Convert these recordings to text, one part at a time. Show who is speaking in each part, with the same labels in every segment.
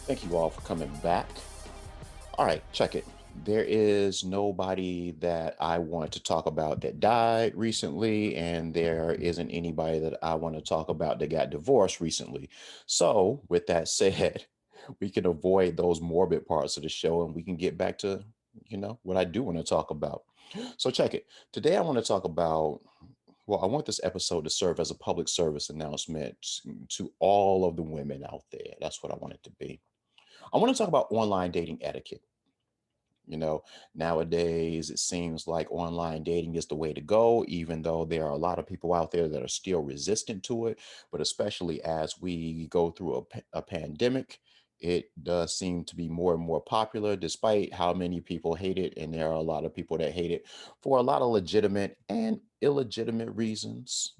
Speaker 1: Thank you all for coming back. All right, check it. There is nobody that I want to talk about that died recently, and there isn't anybody that I want to talk about that got divorced recently. So, with that said, we can avoid those morbid parts of the show and we can get back to, what I do want to talk about. So, check it. Today, I want to talk about, I want this episode to serve as a public service announcement to all of the women out there. That's what I want it to be. I want to talk about online dating etiquette. You know, Nowadays it seems like online dating is the way to go, even though there are a lot of people out there that are still resistant to it. But especially as we go through a pandemic, it does seem to be more and more popular, despite how many people hate it. And there are a lot of people that hate it for a lot of legitimate and illegitimate reasons.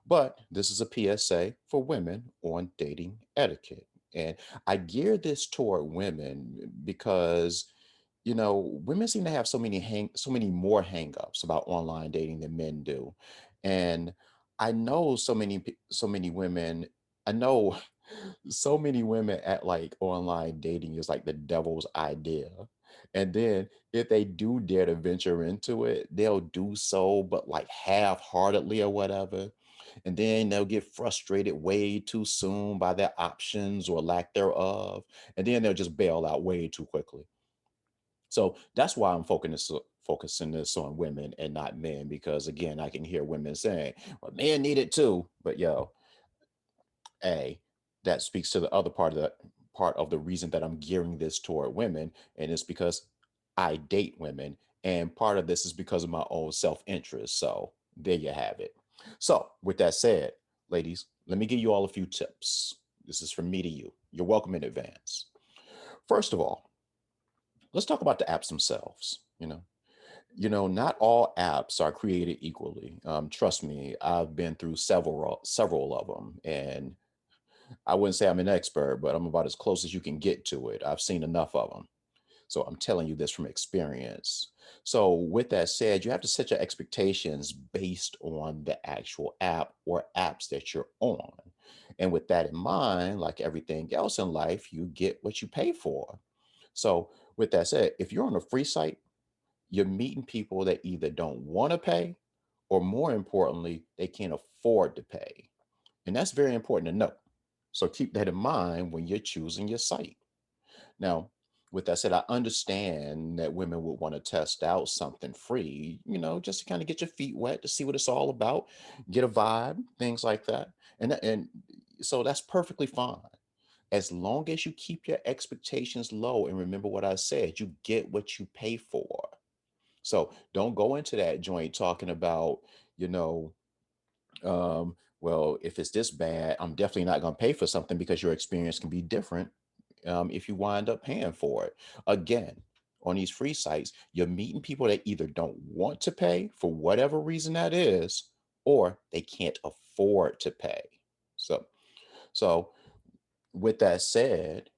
Speaker 1: But this is a PSA for women on dating etiquette. And I gear this toward women because women seem to have so many more hangups about online dating than men do. And I know so many women, I know so many women act like online dating is like the devil's idea. And then if they do dare to venture into it, they'll do so, but like half-heartedly or whatever. And then they'll get frustrated way too soon by their options or lack thereof. And then they'll just bail out way too quickly. So that's why focusing this on women and not men, because again, I can hear women saying, well, men need it too. But A, that speaks to the other part of the reason that I'm gearing this toward women, and it's because I date women, and part of this is because of my own self-interest. So there you have it. So with that said, ladies, let me give you all a few tips. This is from me to you. You're welcome in advance. First of all, let's talk about the apps themselves. Not all apps are created equally. Trust me, I've been through several of them, and I wouldn't say I'm an expert, but I'm about as close as you can get to it. I've seen enough of them. So I'm telling you this from experience. So with that said, you have to set your expectations based on the actual app or apps that you're on. And with that in mind, like everything else in life, you get what you pay for. So with that said, if you're on a free site, you're meeting people that either don't want to pay or more importantly, they can't afford to pay. And that's very important to know. So keep that in mind when you're choosing your site. Now, with that said, I understand that women would want to test out something free, just to kind of get your feet wet to see what it's all about, get a vibe, things like that. And so that's perfectly fine. As long as you keep your expectations low and remember what I said, you get what you pay for. So don't go into that joint talking about, you know, well, if it's this bad, I'm definitely not going to pay for something because your experience can be different if you wind up paying for it. Again, on these free sites, you're meeting people that either don't want to pay for whatever reason that is, or they can't afford to pay. So, so with that said,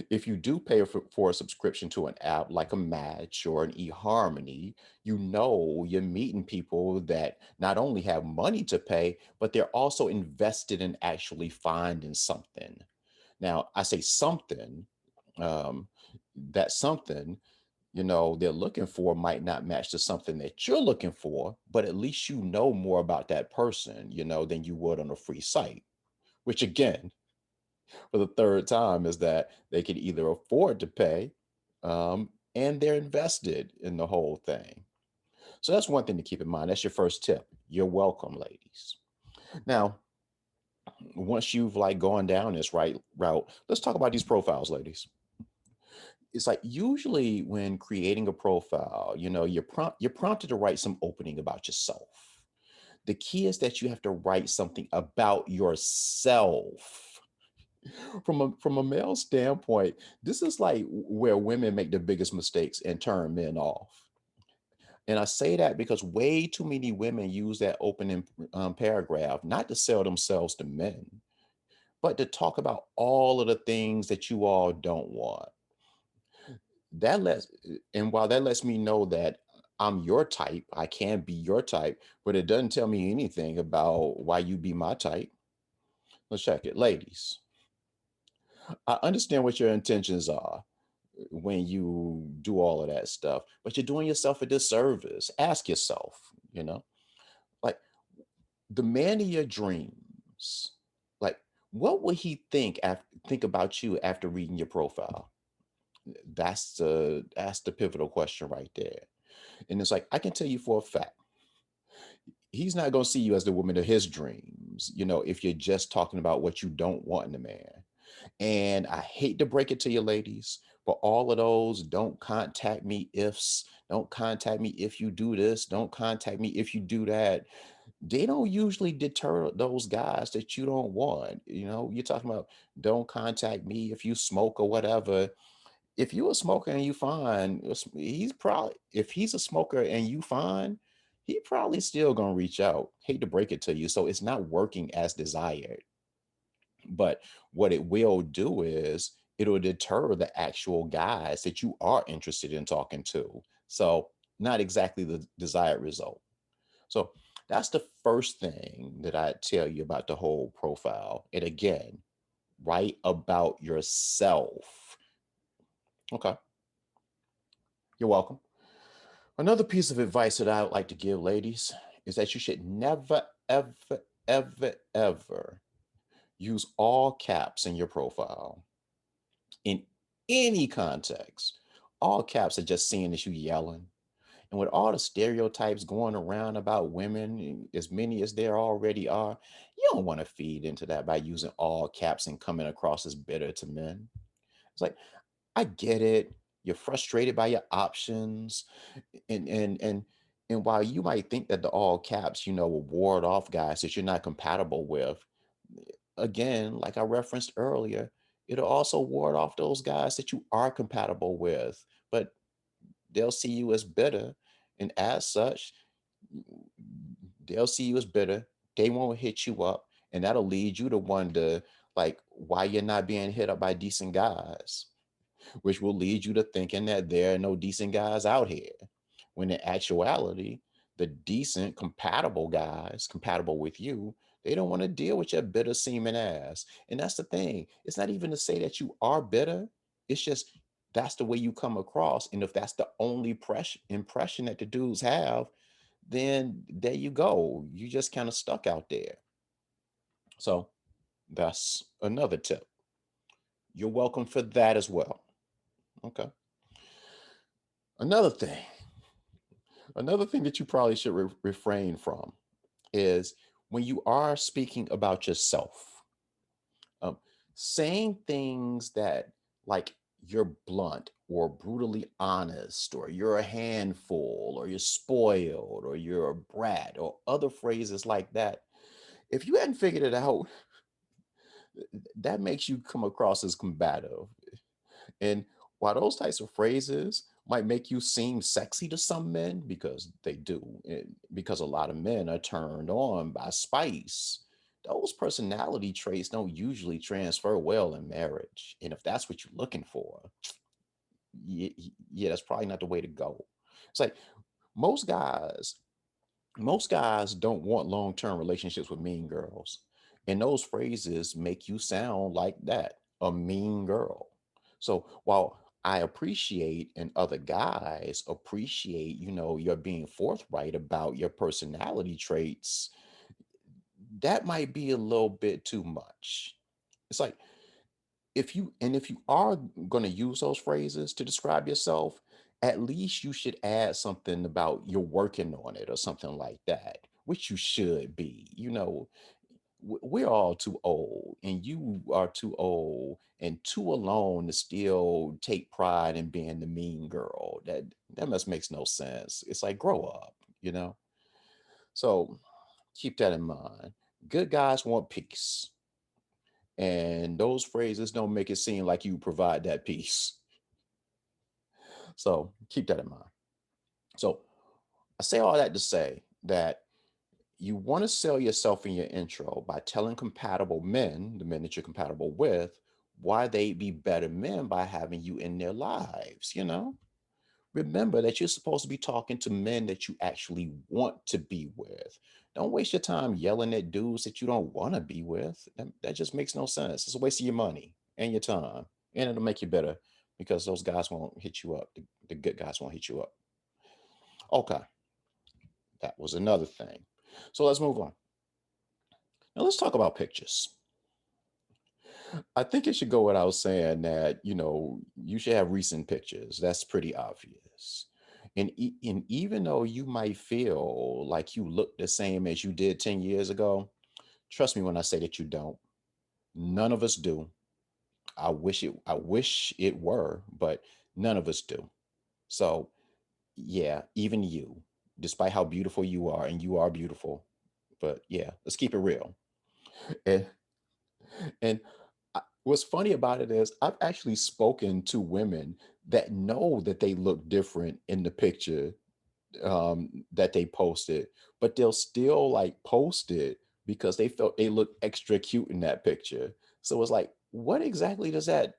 Speaker 1: if you do pay for a subscription to an app like a Match or an eHarmony, you're meeting people that not only have money to pay, but they're also invested in actually finding something. Now, I say something, um, that something, they're looking for might not match to something that you're looking for, but at least you know more about that person, than you would on a free site, which again, for the third time is that they can either afford to pay and they're invested in the whole thing. So that's one thing to keep in mind. That's your first tip. You're welcome, ladies. Now, once you've like gone down this right route, let's talk about these profiles, ladies. It's like usually when creating a profile, you're prompted to write some opening about yourself. The key is that you have to write something about yourself. From a male standpoint, this is like where women make the biggest mistakes and turn men off. And I say that because way too many women use that opening paragraph not to sell themselves to men, but to talk about all of the things that you all don't want. That lets, and while that lets me know that I'm your type, I can be your type, but it doesn't tell me anything about why you be my type. Let's check it, ladies. I understand what your intentions are when you do all of that stuff, but you're doing yourself a disservice. Ask yourself, like the man of your dreams, like what would he think about you after reading your profile? That's the pivotal question right there. And it's like I can tell you for a fact, he's not going to see you as the woman of his dreams, if you're just talking about what you don't want in a man. And I hate to break it to you, ladies, but all of those don't contact me ifs, don't contact me if you do this, don't contact me if you do that. They don't usually deter those guys that you don't want. You're talking about don't contact me if you smoke or whatever. If you a smoker and you fine, he's probably if he's a smoker and you fine, he probably still gonna reach out. Hate to break it to you. So it's not working as desired. But what it will do is it'll deter the actual guys that you are interested in talking to. So not exactly the desired result. So that's the first thing that I tell you about the whole profile. And again, write about yourself. Okay, you're welcome. Another piece of advice that I would like to give ladies is that you should never, ever, ever, ever use all caps in your profile in any context. All caps are just seeing as you yelling. And with all the stereotypes going around about women, as many as there already are, you don't want to feed into that by using all caps and coming across as bitter to men. It's like, I get it. You're frustrated by your options. And while you might think that the all caps, will ward off guys that you're not compatible with, again, like I referenced earlier, it'll also ward off those guys that you are compatible with, but they'll see you as bitter. And as such, they'll see you as bitter. They won't hit you up. And that'll lead you to wonder, like, why you're not being hit up by decent guys, which will lead you to thinking that there are no decent guys out here. When in actuality, the decent, compatible guys, compatible with you, they don't want to deal with your bitter seeming ass. And that's the thing. It's not even to say that you are bitter. It's just that's the way you come across. And if that's the only impression that the dudes have, then there you go. You just kind of stuck out there. So that's another tip. You're welcome for that as well. Okay. Another thing, another thing that you probably should refrain from is when you are speaking about yourself, um, saying things that like you're blunt or brutally honest or you're a handful or you're spoiled or you're a brat or other phrases like that. If you hadn't figured it out, that makes you come across as combative. And while those types of phrases might make you seem sexy to some men, because they do, because a lot of men are turned on by spice, those personality traits don't usually transfer well in marriage. And if that's what you're looking for, yeah, that's probably not the way to go. It's like most guys most guys don't want long-term relationships with mean girls. And those phrases make you sound like that, a mean girl. So while I appreciate and other guys appreciate, you're being forthright about your personality traits, that might be a little bit too much. It's like if you are going to use those phrases to describe yourself, at least you should add something about you're working on it or something like that, which you should be. We're all too old, and you are too old and too alone to still take pride in being the mean girl. That must makes no sense. It's like grow up, you know. So keep that in mind. Good guys want peace. And those phrases don't make it seem like you provide that peace. So keep that in mind. So I say all that to say that you want to sell yourself in your intro by telling compatible men, the men that you're compatible with, why they'd be better men by having you in their lives. Remember that you're supposed to be talking to men that you actually want to be with. Don't waste your time yelling at dudes that you don't want to be with. That just makes no sense. It's a waste of your money. and your time, and it'll make you better because those guys won't hit you up. The good guys won't hit you up. Okay, that was another thing. So let's move on. Now let's talk about pictures. I think it should go without saying that, you should have recent pictures. That's pretty obvious. And even though you might feel like you look the same as you did 10 years ago, trust me when I say that you don't. None of us do. I wish it were, but none of us do. So, yeah, even you, despite how beautiful you are, and you are beautiful, but yeah, let's keep it real. And And what's funny about it is I've actually spoken to women that know that they look different in the picture that they posted, but they'll still like post it because they felt they look extra cute in that picture. So it's like, what exactly does that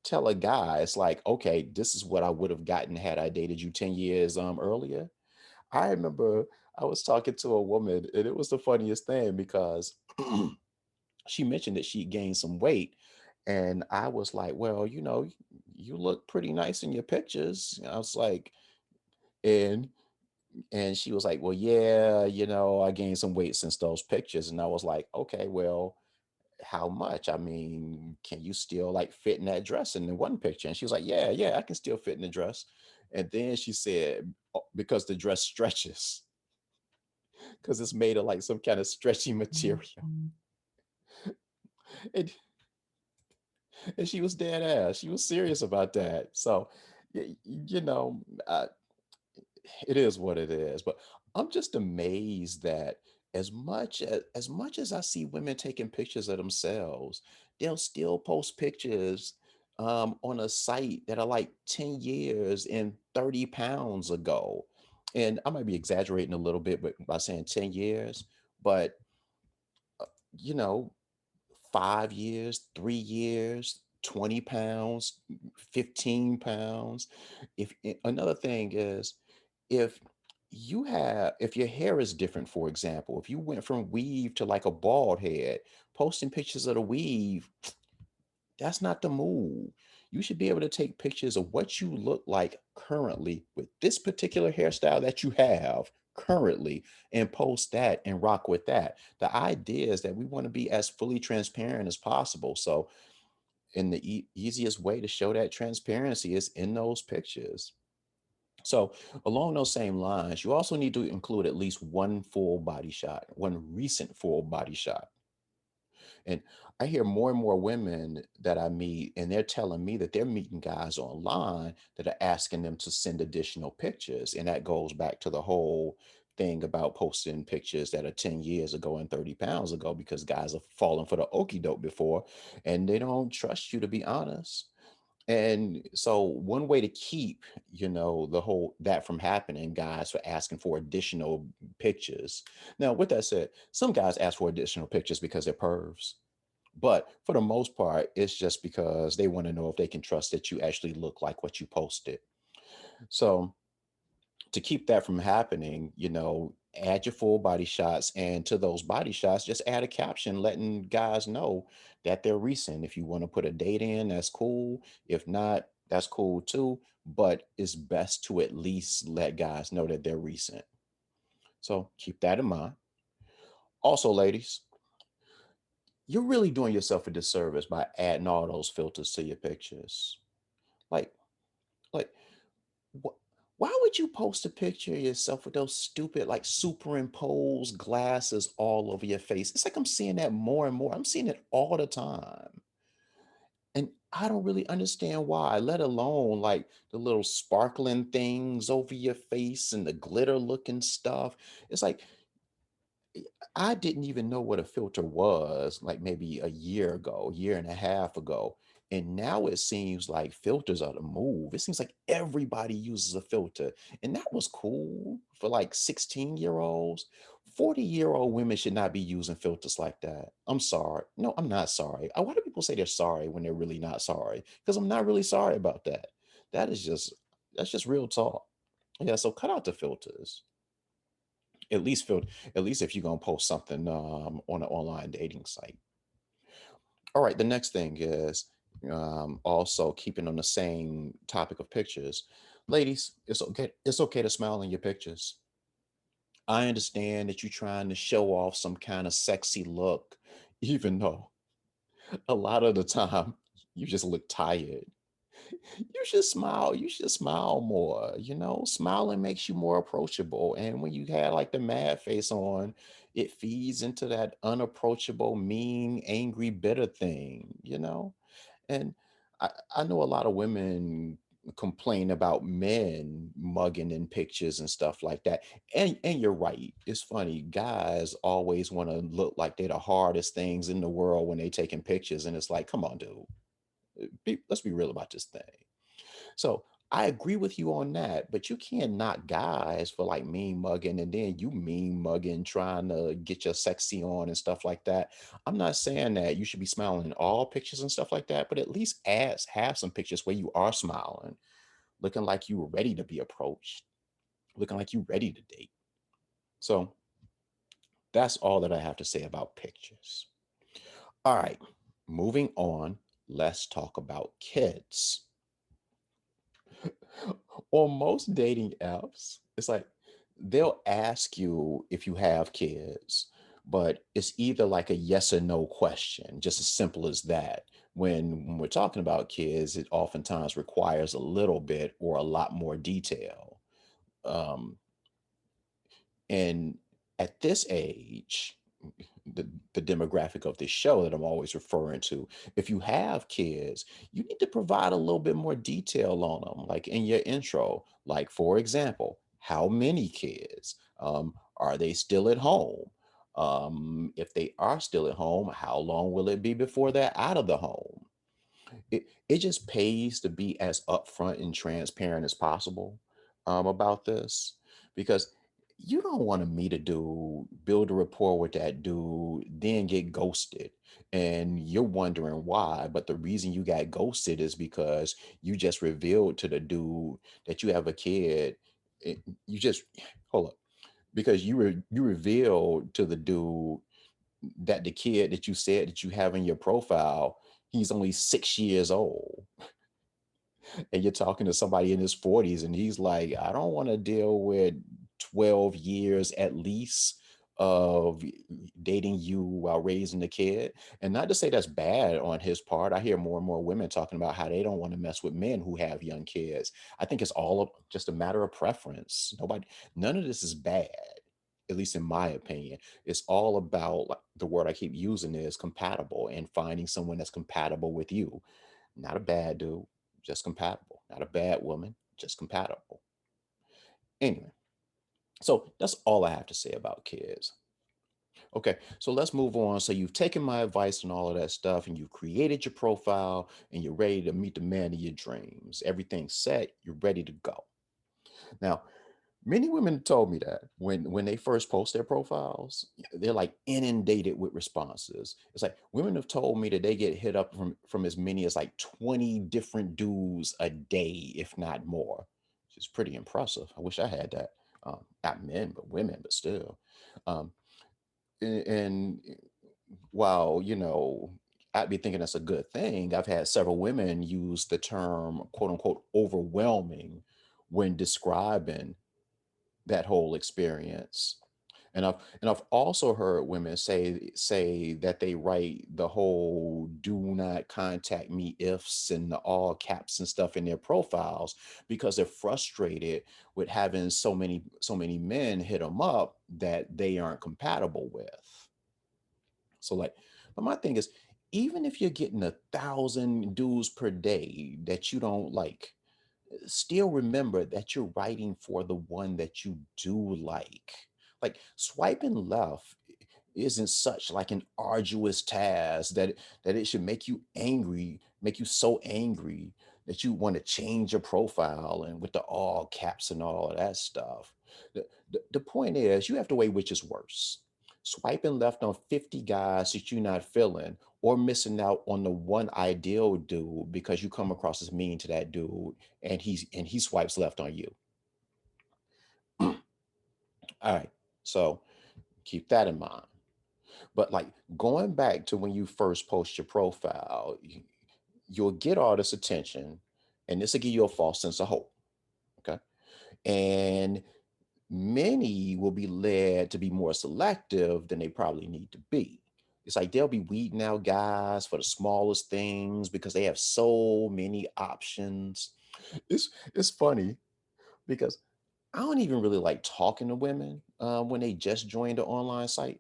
Speaker 1: tell a guy? It's like, okay, this is what I would have gotten had I dated you 10 years earlier. I remember I was talking to a woman and it was the funniest thing because she mentioned that she gained some weight. And I was like, well, you look pretty nice in your pictures. I was like, and she was like, well, yeah, I gained some weight since those pictures. And I was like, okay, well, how much? I mean, can you still like fit in that dress in the one picture? And she was like, yeah, yeah, I can still fit in the dress. And then she said, "Oh, because the dress stretches, because it's made of like some kind of stretchy material." And she was dead ass. She was serious about that. So, you know, it is what it is. But I'm just amazed that as much as I see women taking pictures of themselves, they'll still post pictures on a site that are like 10 years and 30 pounds ago. And I might be exaggerating a little bit but by saying 10 years, but you know, 5 years, 3 years, 20 pounds, 15 pounds. Another thing is, if if your hair is different, for example, if you went from weave to like a bald head, posting pictures of the weave, that's not the move. You should be able to take pictures of what you look like currently with this particular hairstyle that you have currently and post that and rock with that. The idea is that we want to be as fully transparent as possible. So, and the easiest way to show that transparency is in those pictures. So, along those same lines, you also need to include at least one full body shot, one recent full body shot. And I hear more and more women that I meet, and they're telling me that they're meeting guys online that are asking them to send additional pictures. And that goes back to the whole thing about posting pictures that are 10 years ago and 30 pounds ago because guys have fallen for the okey doke before and they don't trust you, to be honest. And so one way to keep, the whole that from happening, guys for asking for additional pictures. Now, with that said, some guys ask for additional pictures because they're pervs. But for the most part, it's just because they want to know if they can trust that you actually look like what you posted. So to keep that from happening, add your full body shots. And to those body shots, just add a caption letting guys know that they're recent. If you want to put a date in, that's cool. If not, that's cool too. But it's best to at least let guys know that they're recent. So keep that in mind. Also, ladies, you're really doing yourself a disservice by adding all those filters to your pictures. Like, like Wh- Why would you post a picture of yourself with those stupid, like superimposed glasses all over your face? It's like I'm seeing that more and more. I'm seeing it all the time. And I don't really understand why, let alone like the little sparkling things over your face and the glitter looking stuff. It's like I didn't even know what a filter was like maybe a year ago, year and a half ago. And now it seems like filters are the move. It seems like everybody uses a filter. And that was cool for like 16-year-olds. 40-year-old women should not be using filters like that. I'm sorry. No, I'm not sorry. Why do people say they're sorry when they're really not sorry? Because I'm not really sorry about that. That is just, that's just real talk. Yeah, so cut out the filters. At least feel at least if you're gonna post something on an online dating site. All right, the next thing is also keeping on the same topic of pictures. Ladies, it's okay. It's okay to smile in your pictures. I understand that you're trying to show off some kind of sexy look, even though a lot of the time you just look tired. You should smile. You should smile more. Smiling makes you more approachable. And when you have like the mad face on, it feeds into that unapproachable, mean, angry, bitter thing. And I know a lot of women complain about men mugging in pictures and stuff like that. And you're right. It's funny. Guys always want to look like they're the hardest things in the world when they taking pictures. And it's like, come on, dude. Let's be real about this thing. So I agree with you on that, but you can't knock guys for like mean mugging and then you mean mugging trying to get your sexy on and stuff like that. I'm not saying that you should be smiling in all pictures and stuff like that, but at least have some pictures where you are smiling, looking like you were ready to be approached, looking like you ready to date. So that's all that I have to say about pictures. All right, moving on, let's talk about kids. On most dating apps, it's like they'll ask you if you have kids, but it's either like a yes or no question, just as simple as that. When we're talking about kids, it oftentimes requires a little bit or a lot more detail. Um, and at this age, the demographic of this show that I'm always referring to, if you have kids, you need to provide a little bit more detail on them, like in your intro. Like, for example, how many kids? Are they still at home? If they are still at home, how long will it be before they're out of the home? It just pays to be as upfront and transparent as possible about this, because you don't want to meet a dude, build a rapport with that dude, then get ghosted, and you're wondering why. But the reason you got ghosted is because you just revealed to the dude that you have a kid. You just hold up, because you revealed to the dude that the kid that you said that you have in your profile, he's only 6 years old. And you're talking to somebody in his 40s and he's like, I don't want to deal with 12 years at least of dating you while raising the kid. And not to say that's bad on his part. I hear more and more women talking about how they don't want to mess with men who have young kids. I think it's all just a matter of preference. None of this is bad, at least in my opinion. It's all about, like, the word I keep using is compatible, and finding someone that's compatible with you. Not a bad dude, just compatible. Not a bad woman, just compatible. Anyway, so that's all I have to say about kids. Okay, so let's move on. So you've taken my advice and all of that stuff, and you've created your profile, and you're ready to meet the man of your dreams. Everything's set, you're ready to go. Now, many women told me that when they first post their profiles, they're like inundated with responses. It's like women have told me that they get hit up from as many as like 20 different dudes a day, if not more, which is pretty impressive. I wish I had that. Not men, but women, but still. Um, and while I'd be thinking that's a good thing, I've had several women use the term quote unquote overwhelming when describing that whole experience. And I've also heard women say that they write the whole "do not contact me" ifs and the all caps and stuff in their profiles because they're frustrated with having so many men hit them up that they aren't compatible with. So, like, but my thing is, even if you're getting 1,000 dudes per day that you don't like, still remember that you're writing for the one that you do like. Like, swiping left isn't such like an arduous task that it should make you so angry that you want to change your profile and with the all caps and all of that stuff. The point is, you have to weigh which is worse: swiping left on 50 guys that you're not feeling, or missing out on the one ideal dude because you come across as mean to that dude and he swipes left on you. All right. So keep that in mind. But like going back to when you first post your profile, you'll get all this attention, and this will give you a false sense of hope. Okay. And many will be led to be more selective than they probably need to be. It's like they'll be weeding out guys for the smallest things because they have so many options. It's funny because I don't even really like talking to women when they just joined the online site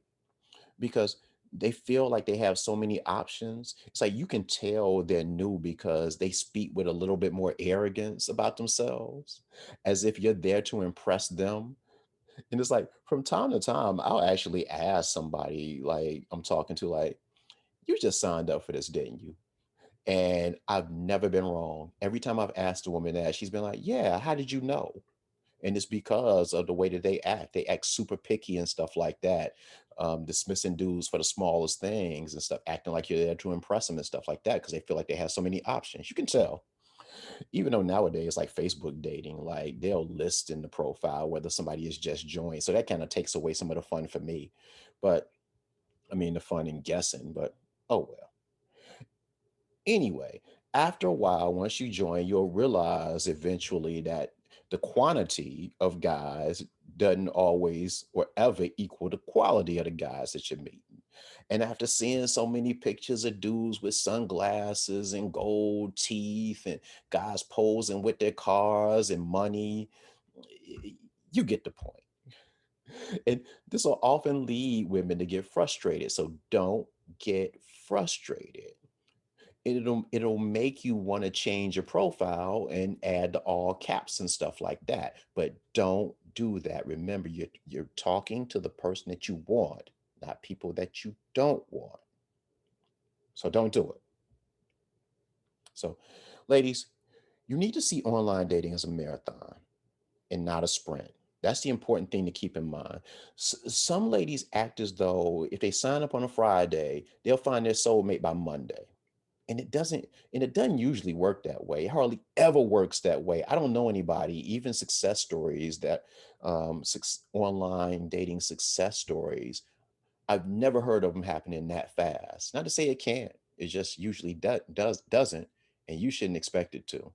Speaker 1: because they feel like they have so many options. It's like you can tell they're new because they speak with a little bit more arrogance about themselves, as if you're there to impress them. And it's like from time to time, I'll actually ask somebody like I'm talking to, like, you just signed up for this, didn't you? And I've never been wrong. Every time I've asked a woman that, she's been like, yeah, how did you know? And it's because of the way that they act. They act super picky and stuff like that, dismissing dudes for the smallest things and stuff, acting like you're there to impress them and stuff like that because they feel like they have so many options. You can tell, even though nowadays, like Facebook dating, like they'll list in the profile whether somebody is just joined. So that kind of takes away some of the fun for me. But I mean, the fun in guessing, but oh well. Anyway, after a while, once you join, you'll realize eventually that the quantity of guys doesn't always or ever equal the quality of the guys that you meet. And after seeing so many pictures of dudes with sunglasses and gold teeth and guys posing with their cars and money, you get the point. And this will often lead women to get frustrated. So don't get frustrated. It'll make you want to change your profile and add the all caps and stuff like that. But don't do that. Remember, you're talking to the person that you want, not people that you don't want. So don't do it. So, ladies, you need to see online dating as a marathon and not a sprint. That's the important thing to keep in mind. Some ladies act as though if they sign up on a Friday, they'll find their soulmate by Monday. And it doesn't usually work that way. It hardly ever works that way. I don't know anybody, even success stories that online dating success stories, I've never heard of them happening that fast. Not to say it can't, it just usually doesn't, and you shouldn't expect it to.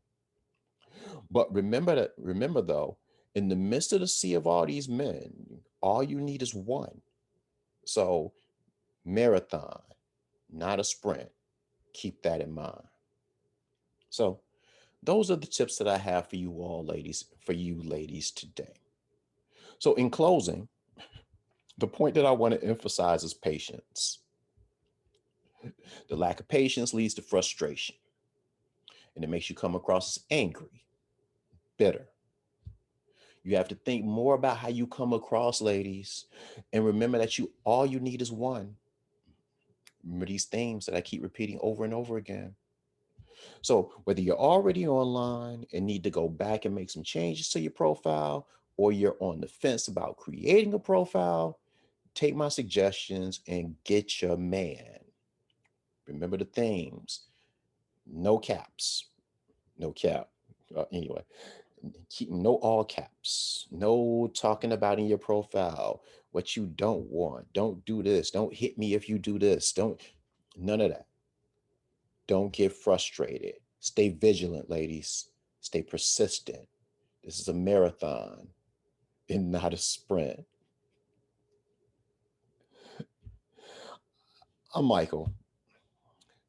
Speaker 1: But remember though, in the midst of the sea of all these men, all you need is one. So marathon, not a sprint. Keep that in mind. So those are the tips that I have for you all, ladies, for you ladies today. So, in closing, the point that I want to emphasize is patience. The lack of patience leads to frustration, and it makes you come across as angry, bitter. You have to think more about how you come across, ladies, and remember that all you need is one. Remember these themes that I keep repeating over and over again. So, whether you're already online and need to go back and make some changes to your profile, or you're on the fence about creating a profile, take my suggestions and get your man. Remember the themes: no caps, no cap. Anyway, keep no all caps, no talking about in your profile what you don't want. Don't do this. Don't hit me if you do this. Don't, none of that. Don't get frustrated. Stay vigilant, ladies. Stay persistent. This is a marathon and not a sprint. I'm Michael.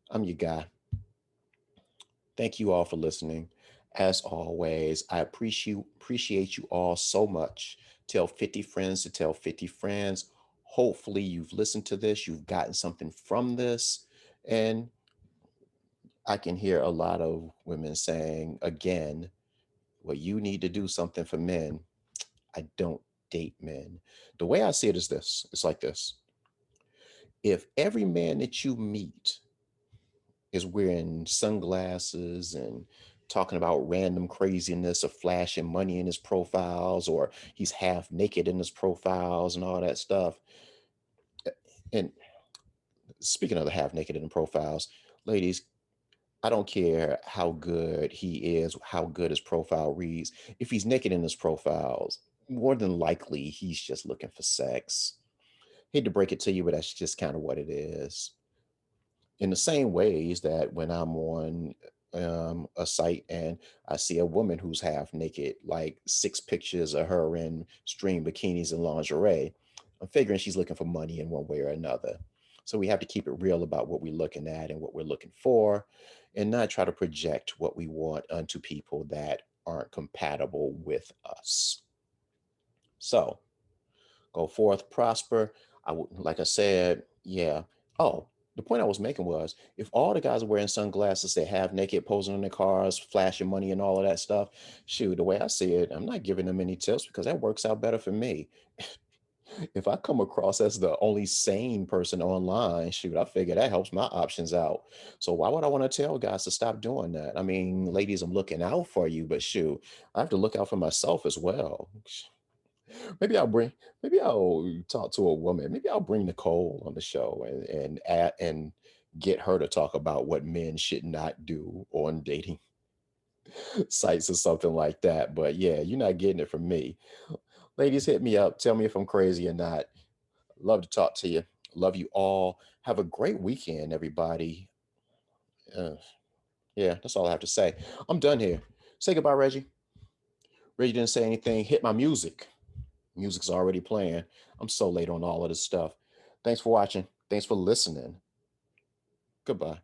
Speaker 1: I'm your guy. Thank you all for listening. As always, I appreciate you all so much. Tell 50 friends to tell 50 friends. Hopefully you've listened to this, you've gotten something from this. And I can hear a lot of women saying again, well, you need to do something for men. I don't date men. The way I see it is this: it's like this. If every man that you meet is wearing sunglasses and talking about random craziness or flashing money in his profiles, or he's half naked in his profiles and all that stuff. And speaking of the half naked in the profiles, ladies, I don't care how good he is, how good his profile reads. If he's naked in his profiles, more than likely he's just looking for sex. Hate to break it to you, but that's just kind of what it is. In the same ways that when I'm on a site and I see a woman who's half naked, like six pictures of her in string bikinis and lingerie, I'm figuring she's looking for money in one way or another. So we have to keep it real about what we're looking at and what we're looking for, and not try to project what we want onto people that aren't compatible with us. So go forth, prosper. Like I said, yeah. Oh, the point I was making was if all the guys are wearing sunglasses, they have naked posing in their cars, flashing money and all of that stuff, shoot, the way I see it, I'm not giving them any tips because that works out better for me. If I come across as the only sane person online, shoot, I figure that helps my options out. So why would I want to tell guys to stop doing that? I mean, ladies, I'm looking out for you, but shoot, I have to look out for myself as well. Maybe I'll bring maybe I'll talk to a woman. Maybe I'll bring Nicole on the show and get her to talk about what men should not do on dating sites or something like that. But yeah, you're not getting it from me. Ladies, hit me up. Tell me if I'm crazy or not. Love to talk to you. Love you all. Have a great weekend, everybody. Uh, yeah, that's all I have to say. I'm done here. Say goodbye, Reggie. Reggie didn't say anything. Hit my music. Music's already playing. I'm so late on all of this stuff. Thanks for watching. Thanks for listening. Goodbye.